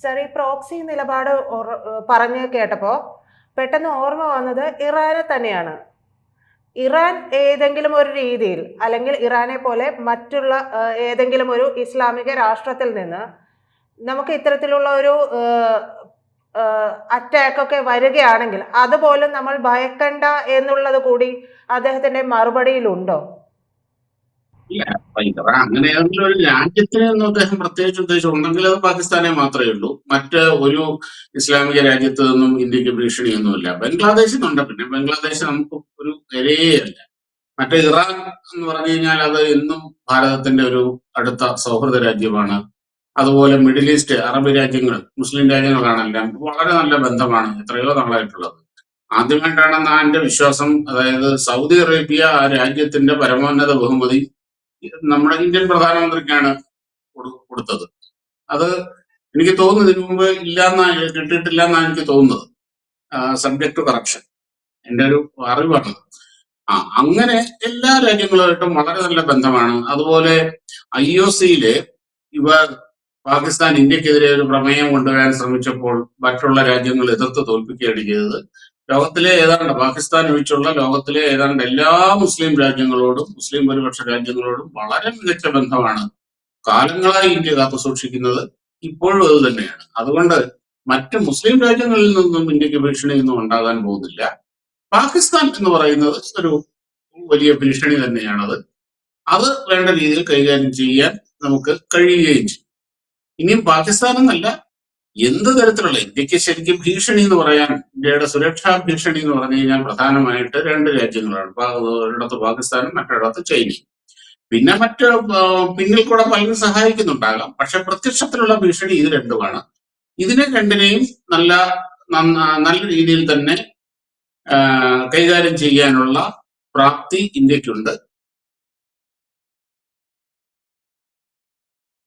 Sir, ഈ proxy നിലപാട് പറഞ്ഞ് കേട്ടപ്പോൾ പെട്ടെന്ന് ഓർമ്മ വന്നത് ഇറാനെ തന്നെയാണ്. ഇറാൻ ഏതെങ്കിലും ഒരു രീതിയിൽ, അല്ലെങ്കിൽ ഇറാനെ പോലെ മറ്റുള്ള ഏതെങ്കിലും ഒരു ഇസ്ലാമിക രാഷ്ട്രത്തിൽ നിന്ന് നമുക്ക് ഇത്തരത്തിലുള്ള ഒരു അറ്റാക്കൊക്കെ വരികയാണെങ്കിൽ അതുപോലും നമ്മൾ ഭയക്കണ്ട എന്നുള്ളത് കൂടി അദ്ദേഹത്തിന്റെ മറുപടിയിലുണ്ടോ? ഇല്ല, ഇറാൻ അങ്ങനെ ഏതെങ്കിലും ഒരു രാജ്യത്തിന് എന്ന് അദ്ദേഹം പ്രത്യേകിച്ച് ഉദ്ദേശിച്ചുണ്ടെങ്കിൽ അത് പാകിസ്ഥാനെ മാത്രമേ ഉള്ളൂ. മറ്റ് ഒരു ഇസ്ലാമിക രാജ്യത്ത് നിന്നും ഇന്ത്യക്ക് ഭീഷണിയൊന്നുമില്ല. ബംഗ്ലാദേശിൽ നിന്നുണ്ട്. പിന്നെ ബംഗ്ലാദേശ് നമുക്ക് ഒരു ഇരയേയല്ല. മറ്റേ ഇറാൻ എന്ന് പറഞ്ഞു കഴിഞ്ഞാൽ അത് എന്നും ഭാരതത്തിന്റെ ഒരു അടുത്ത സൗഹൃദ രാജ്യമാണ്. അതുപോലെ മിഡിൽ ഈസ്റ്റ്, അറബ് രാജ്യങ്ങൾ, മുസ്ലിം രാജ്യങ്ങളാണെല്ലാം വളരെ നല്ല ബന്ധമാണ് എത്രയോ നാളായിട്ടുള്ളത്. ആദ്യമായിട്ടാണെന്ന് എന്റെ വിശ്വാസം. അതായത് സൗദി അറേബ്യ ആ രാജ്യത്തിന്റെ പരമോന്നത ബഹുമതി നമ്മുടെ ഇന്ത്യൻ പ്രധാനമന്ത്രിക്കാണ് കൊടുത്തത്. അത് എനിക്ക് തോന്നുന്നു ഇതിനു മുമ്പ് കിട്ടിയിട്ടില്ല എന്നാണ് എനിക്ക് തോന്നുന്നത്. സബ്ജക്ട് ടു കറപ്ഷൻ, എന്റെ ഒരു അറിവാണ്. അങ്ങനെ എല്ലാ രാജ്യങ്ങളുമായിട്ടും വളരെ നല്ല ബന്ധമാണ്. അതുപോലെ IOC-യില് ഇവർ പാകിസ്ഥാൻ ഇന്ത്യക്കെതിരെ ഒരു പ്രമേയം കൊണ്ടുവരാൻ ശ്രമിച്ചപ്പോൾ മറ്റുള്ള രാജ്യങ്ങൾ എതിർത്ത് തോൽപ്പിക്കുകയാണ് ചെയ്തത്. ലോകത്തിലെ ഏതാണ്ട്, പാകിസ്ഥാൻ ഒഴിച്ചുള്ള ലോകത്തിലെ ഏതാണ്ട് എല്ലാ മുസ്ലിം രാജ്യങ്ങളോടും, മുസ്ലിം ഭൂരിപക്ഷ രാജ്യങ്ങളോടും വളരെ മികച്ച ബന്ധമാണ് കാലങ്ങളായി ഇന്ത്യ കാത്തു സൂക്ഷിക്കുന്നത്. ഇപ്പോഴും അത് തന്നെയാണ്. അതുകൊണ്ട് മറ്റ് മുസ്ലിം രാജ്യങ്ങളിൽ നിന്നും ഇന്ത്യക്ക് ഭീഷണിയൊന്നും ഉണ്ടാകാൻ പോകുന്നില്ല. പാകിസ്ഥാൻ എന്ന് പറയുന്നത് ഒരു വലിയ ഭീഷണി തന്നെയാണത്. അത് വേണ്ട രീതിയിൽ കൈകാര്യം ചെയ്യാൻ നമുക്ക് കഴിയുകയും ചെയ്യും. ഇനിയും പാകിസ്ഥാൻ എന്നല്ല, എന്ത് തരത്തിലുള്ള ഇന്ത്യക്ക് ശരിക്കും ഭീഷണി എന്ന് പറയാൻ, ഇന്ത്യയുടെ സുരക്ഷാ ഭീഷണി എന്ന് പറഞ്ഞു കഴിഞ്ഞാൽ പ്രധാനമായിട്ട് രണ്ട് രാജ്യങ്ങളാണ്. ഒരിടത്ത് പാകിസ്ഥാനും മറ്റൊരിടത്ത് ചൈനയും. പിന്നെ പിന്നിൽ കൂടെ പലരും സഹായിക്കുന്നുണ്ടാകാം. പക്ഷെ പ്രത്യക്ഷത്തിലുള്ള ഭീഷണി ഇത് രണ്ടുമാണ്. ഇതിനെ രണ്ടിനെയും നല്ല രീതിയിൽ തന്നെ കൈകാര്യം ചെയ്യാനുള്ള പ്രാപ്തി ഇന്ത്യക്കുണ്ട്.